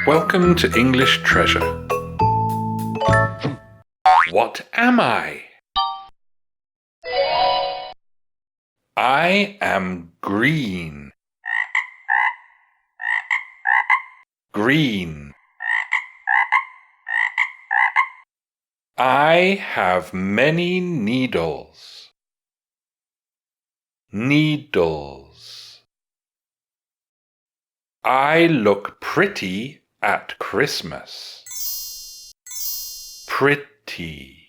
Welcome to English Treasure. What am I? I am green. Green. I have many needles. Needles. I look pretty at Christmas. Pretty.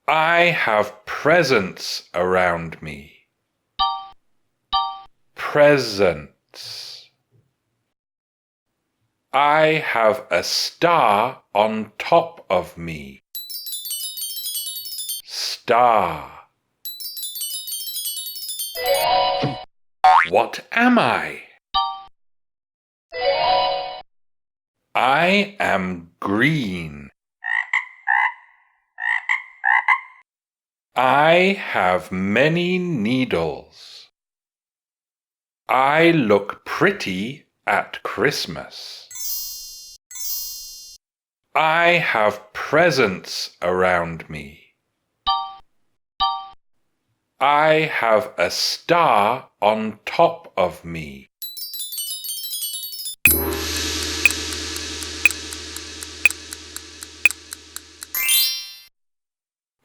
I have presents around me. Presents. I have a star on top of me. Star. What am I? I am green. I have many needles. I look pretty at Christmas. I have presents around me. I have a star on top of me.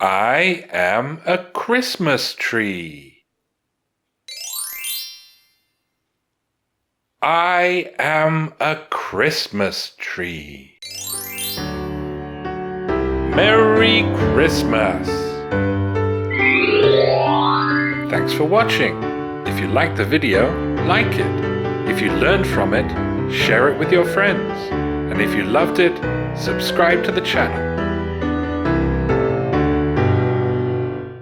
I am a Christmas tree. I am a Christmas tree. Merry Christmas! Thanks for watching. If you liked the video, like it. If you learned from it, share it with your friends. And if you loved it, subscribe to the channel.